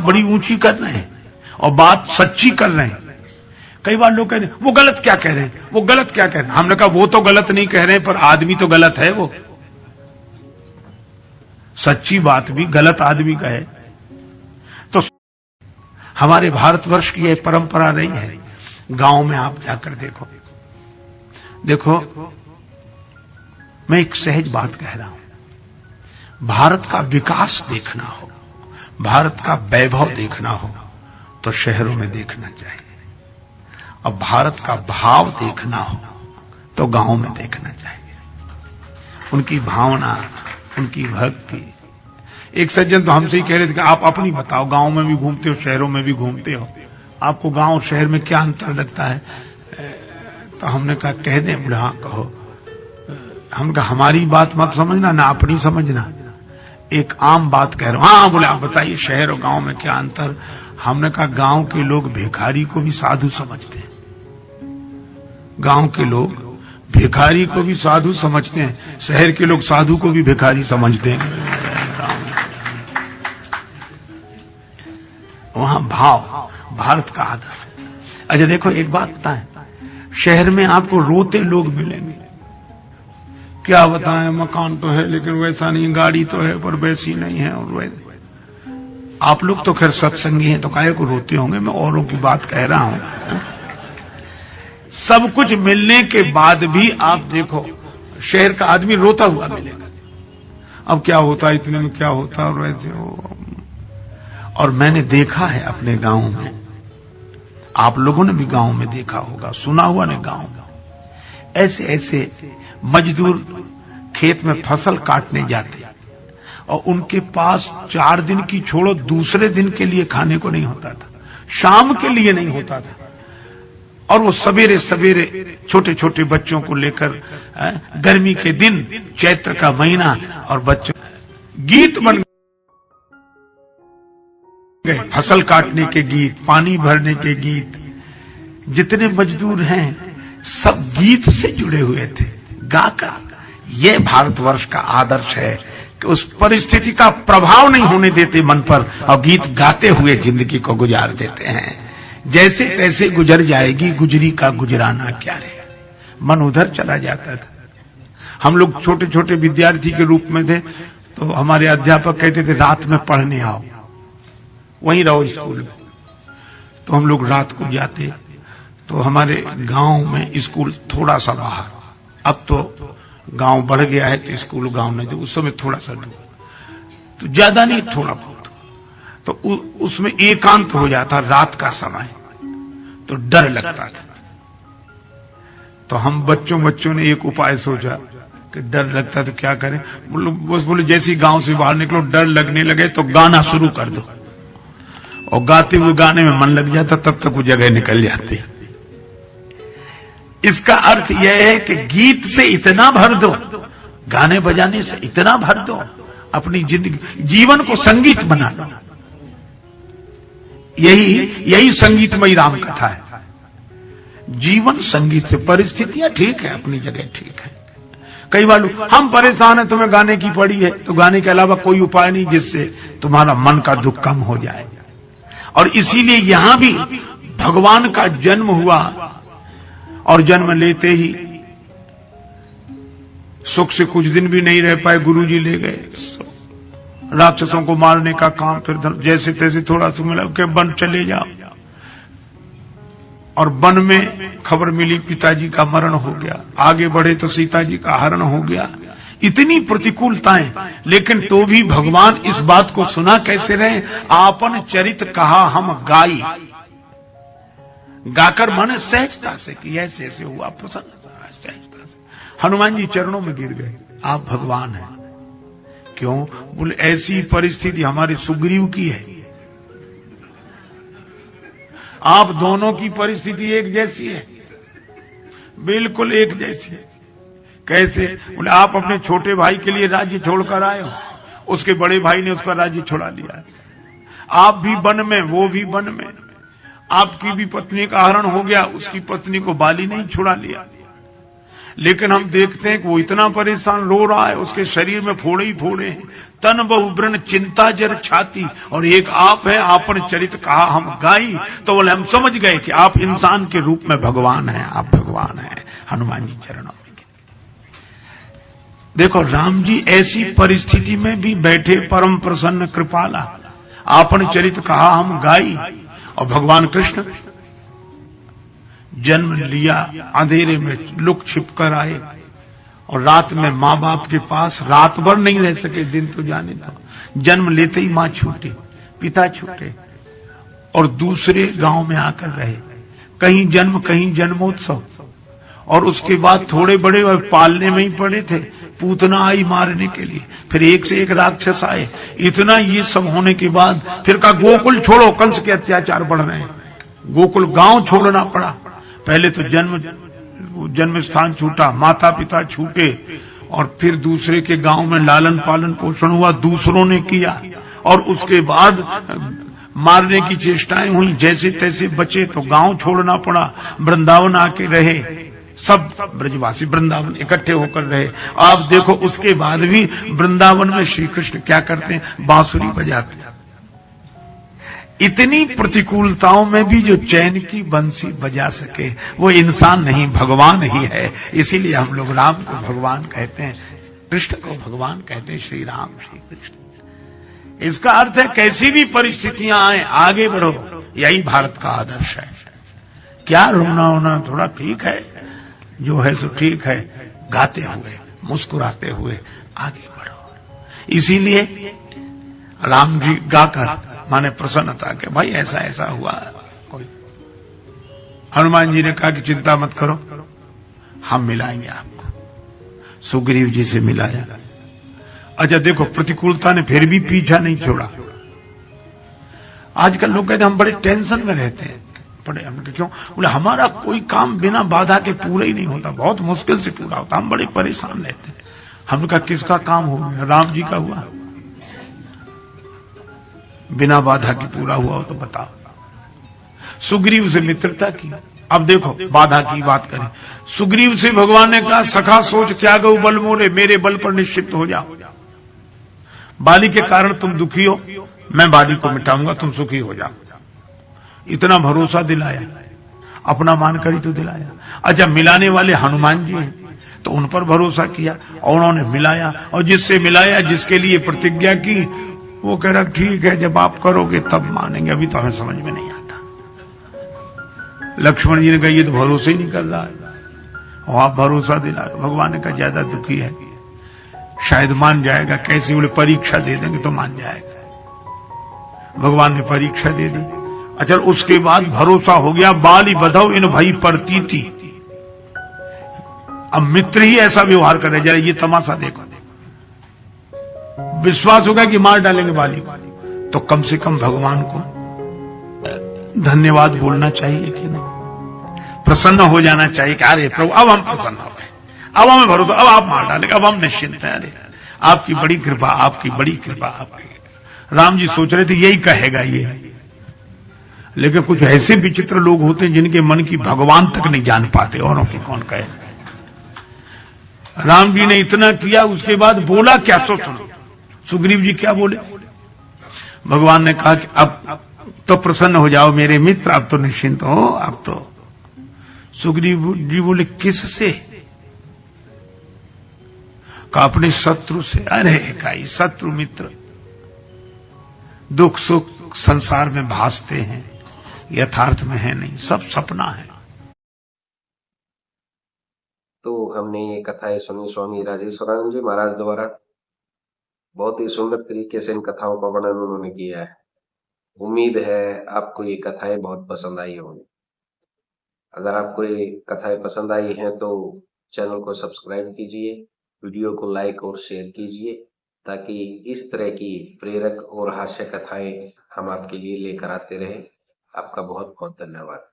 बड़ी ऊंची कर रहे हैं और बात सच्ची कर रहे हैं। कई बार लोग कहते हैं वो गलत क्या कह रहे हैं, वो गलत क्या कह रहे हैं। हमने कहा वो तो गलत नहीं कह रहे हैं, पर आदमी तो गलत है। वो सच्ची बात भी गलत आदमी का है। तो हमारे भारतवर्ष की यह परंपरा रही है। गांव में आप जाकर देखो, मैं एक सहज बात कह रहा हूं। भारत का विकास देखना हो, भारत का वैभव देखना हो तो शहरों में देखना चाहिए, और भारत का भाव देखना हो तो गांव में देखना चाहिए। उनकी भावना, उनकी भक्ति। एक सज्जन तो हमसे ही कह रहे थे कि आप अपनी बताओ, गांव में भी घूमते हो, शहरों में भी घूमते हो, आपको गांव और शहर में क्या अंतर लगता है? तो हमने कहा कह दें? बोले हाँ कहो। हमने कहा हमारी बात मत समझना, ना अपनी समझना, एक आम बात कह रहा हूं। हाँ बोले आप बताइए शहर और गांव में क्या अंतर? हमने कहा गांव के लोग भिखारी को भी साधु समझते हैं, गांव के लोग भिखारी को भी साधु समझते हैं, शहर के लोग साधु को भी भिखारी समझते हैं। वहां भाव, भारत का आदर है। अच्छा देखो एक बात बताएं, शहर में आपको रोते लोग मिलेंगे। क्या बताएं, मकान तो है लेकिन वैसा नहीं, गाड़ी तो है पर वैसी नहीं है। और आप लोग तो खैर सत्संगी हैं तो काहे को रोते होंगे, मैं औरों की बात कह रहा हूं। सब कुछ मिलने के बाद भी आप देखो शहर का आदमी रोता हुआ मिलेगा। अब क्या होता है, इतने में क्या होता और वैसे हो। और मैंने देखा है अपने गांव में, आप लोगों ने भी गांव में देखा होगा, सुना हुआ ने गांव में, ऐसे ऐसे मजदूर खेत में फसल काटने जाते और उनके पास 4 दिन की छोड़ो दूसरे दिन के लिए खाने को नहीं होता था, शाम के लिए नहीं होता था। और वो सवेरे सवेरे छोटे छोटे बच्चों को लेकर, गर्मी के दिन, चैत्र का महीना, और बच्चों गीत बन गए, फसल काटने के गीत, पानी भरने के गीत। जितने मजदूर हैं सब गीत से जुड़े हुए थे, गाकर। यह भारतवर्ष का आदर्श है कि उस परिस्थिति का प्रभाव नहीं होने देते मन पर, और गीत गाते हुए जिंदगी को गुजार देते हैं। जैसे तैसे गुजर जाएगी गुजरी का गुजराना क्या रे। मन उधर चला जाता था। हम लोग छोटे छोटे विद्यार्थी के रूप में थे तो हमारे अध्यापक कहते थे रात में पढ़ने आओ, वहीं रहो स्कूल में। तो हम लोग रात को जाते। तो हमारे गांव में स्कूल थोड़ा सा बाहर, अब तो गांव बढ़ गया है तो स्कूल गांव में, उस समय थोड़ा सा दूर, तो ज्यादा नहीं थोड़ा बहुत। तो उसमें एकांत हो जाता रात का समय, तो डर लगता था। तो हम बच्चों ने एक उपाय सोचा कि डर लगता तो क्या करें। बस बोले जैसे गांव से बाहर निकलो, डर लगने लगे तो गाना शुरू कर दो, और गाते हुए गाने में मन लग जाता, तब तक वो जगह निकल जाती। इसका अर्थ यह है कि गीत से इतना भर दो, गाने बजाने से इतना भर दो, अपनी जिंदगी, जीवन को संगीत बना लो। यही संगीतमयी राम कथा है। जीवन संगीत से, परिस्थितियां ठीक है, अपनी जगह ठीक है। कई बार हम परेशान हैं, तुम्हें गाने की पड़ी है, तो गाने के अलावा कोई उपाय नहीं जिससे तुम्हारा मन का दुख कम हो जाए। और इसीलिए यहां भी भगवान का जन्म हुआ, और जन्म लेते ही सुख से कुछ दिन भी नहीं रह पाए, गुरुजी ले गए राक्षसों को मारने का काम। फिर जैसे तैसे थोड़ा सा मिला के वन चले जाओ, और वन में खबर मिली पिताजी का मरण हो गया। आगे बढ़े तो सीता जी का हरण हो गया। इतनी प्रतिकूलताएं, लेकिन तो भी भगवान इस बात को सुना कैसे रहे, आपन चरित कहा हम गाई। गाकर मन सहजता से कि ऐसे ऐसे हुआ, प्रसन्न सहजता से। हनुमान जी चरणों में गिर गए, आप भगवान हैं। क्यों? बोले ऐसी परिस्थिति हमारे सुग्रीव की है, आप दोनों की परिस्थिति एक जैसी है, बिल्कुल एक जैसी है। कैसे? बोले आप अपने छोटे भाई के लिए राज्य छोड़कर आए हो, उसके बड़े भाई ने उसका राज्य छुड़ा लिया। आप भी वन में, वो भी वन में, आपकी भी पत्नी का हरण हो गया, उसकी पत्नी को बाली नहीं छुड़ा लिया। लेकिन हम देखते हैं कि वो इतना परेशान रो रहा है, उसके शरीर में फोड़े ही फोड़े हैं। तन बहु व्रण चिंता जर छाती, और एक आप है आपन चरित कहा हम गाई। तो बोले हम समझ गए कि आप इंसान के रूप में भगवान हैं, आप भगवान हैं। हनुमान जी चरणों में देखो, राम जी ऐसी परिस्थिति में भी बैठे परम प्रसन्न कृपाला, आपन चरित कहा हम गाई। और भगवान कृष्ण जन्म लिया, अंधेरे में लुक छिप कर आए, और रात में मां बाप के पास रात भर नहीं रह सके, दिन तो जाने दो। जन्म लेते ही मां छूटी, पिता छूटे, और दूसरे गांव में आकर रहे। कहीं जन्म कहीं जन्मोत्सव, और उसके बाद थोड़े बड़े और पालने में ही पड़े थे। पूतना आई मारने के लिए, फिर एक से एक राक्षस आए। इतना ये सब होने के बाद फिर कहा गोकुल छोड़ो, कंस के अत्याचार बढ़ रहे हैं। गोकुल गांव छोड़ना पड़ा। पहले तो जन्म स्थान छूटा, माता पिता छूटे, और फिर दूसरे के गांव में लालन पालन पोषण हुआ, दूसरों ने किया, और उसके बाद मारने की चेष्टाएं हुई। जैसे तैसे बचे तो गांव छोड़ना पड़ा, वृंदावन आके रहे। सब ब्रजवासी वृंदावन इकट्ठे होकर रहे। आप देखो उसके बाद भी वृंदावन में श्री कृष्ण क्या करते हैं, बांसुरी बजाते हैं। इतनी प्रतिकूलताओं में भी जो चैन की बंसी बजा सके वो इंसान नहीं, भगवान ही है। इसीलिए हम लोग राम को भगवान कहते हैं, कृष्ण को भगवान कहते हैं, श्री राम श्री कृष्ण। इसका अर्थ है कैसी भी परिस्थितियां आए आगे बढ़ो, यही भारत का आदर्श है। क्या रोना होना थोड़ा ठीक है, जो है सो ठीक है, गाते हुए मुस्कुराते हुए आगे बढ़ो। इसीलिए राम जी गाकर माने प्रसन्नता के भाई ऐसा ऐसा हुआ। कोई हनुमान जी ने कहा कि चिंता मत करो, हम मिलाएंगे आपको। सुग्रीव जी से मिलाया। अच्छा देखो, प्रतिकूलता ने फिर भी पीछा नहीं छोड़ा। आजकल लोग कहते हैं हम बड़े टेंशन में रहते हैं, बड़े। हमने क्यों? बोले हमारा कोई काम बिना बाधा के पूरा ही नहीं होता, बहुत मुश्किल से पूरा होता, हम बड़े परेशान रहते हैं। हमने कहा किसका काम हो गया? राम जी का हुआ, बिना बाधा के पूरा हुआ हो तो बताओ। सुग्रीव से मित्रता की। अब देखो बाधा की बात करें, सुग्रीव से भगवान ने कहा सखा सोच त्यागो बल मोरे, मेरे बल पर निश्चित हो जाओ। बाली के कारण तुम दुखी हो, मैं बाली को मिटाऊंगा, तुम सुखी हो जाओ। इतना भरोसा दिलाया, अपना मानकर ही तो दिलाया। अच्छा मिलाने वाले हनुमान जी हैं, तो उन पर भरोसा किया और उन्होंने मिलाया, और जिससे मिलाया, जिसके लिए प्रतिज्ञा की, वो कह रहा ठीक है जब आप करोगे तब मानेंगे, अभी तो हमें समझ में नहीं आता। लक्ष्मण जी ने कहा ये तो भरोसा ही नहीं कर रहा है, और आप भरोसा दिला। भगवान ने कहा ज्यादा दुखी है, शायद मान जाएगा। कैसे? बोले परीक्षा दे देंगे तो मान जाएगा। भगवान ने परीक्षा दे दी। अच्छा उसके बाद भरोसा हो गया, बाली बधाओ इन भाई परती थी। अब मित्र ही ऐसा व्यवहार करे, जरा ये तमाशा देखो। विश्वास होगा कि मार डालेंगे बाली को, तो कम से कम भगवान को धन्यवाद बोलना चाहिए कि नहीं? प्रसन्न हो जाना चाहिए कि अरे प्रभु अब हम प्रसन्न हो गए, अब हमें भरोसा, अब आप मार डालेंगे, अब हम निश्चिंत हैं। अरे आपकी बड़ी कृपा, आपकी बड़ी कृपा, आपकी। राम जी सोच रहे थे यही कहेगा ये, लेकिन कुछ ऐसे विचित्र लोग होते हैं जिनके मन की भगवान तक नहीं जान पाते, औरों की कौन कहे। राम जी ने इतना किया, उसके बाद बोला क्या सो सुनो। सुग्रीव जी क्या बोले? भगवान ने कहा कि अब तो प्रसन्न हो जाओ मेरे मित्र, अब तो निश्चिंत हो। अब तो सुग्रीव जी बोले किससे? कहा अपने शत्रु से। अरे काई शत्रु मित्र दुख सुख संसार में भासते हैं, यथार्थ में है नहीं, सब सपना है। तो हमने ये कथाएं सुनी स्वामी राजेश्वरानंद जी महाराज द्वारा। बहुत ही सुंदर तरीके से इन कथाओं का वर्णन उन्होंने किया है। उम्मीद है आपको ये कथाएं बहुत पसंद आई होंगी। अगर आपको ये कथाएं पसंद आई हैं तो चैनल को सब्सक्राइब कीजिए, वीडियो को लाइक और शेयर कीजिए, ताकि इस तरह की प्रेरक और हास्य कथाएं हम आपके लिए लेकर आते रहें। आपका बहुत बहुत धन्यवाद।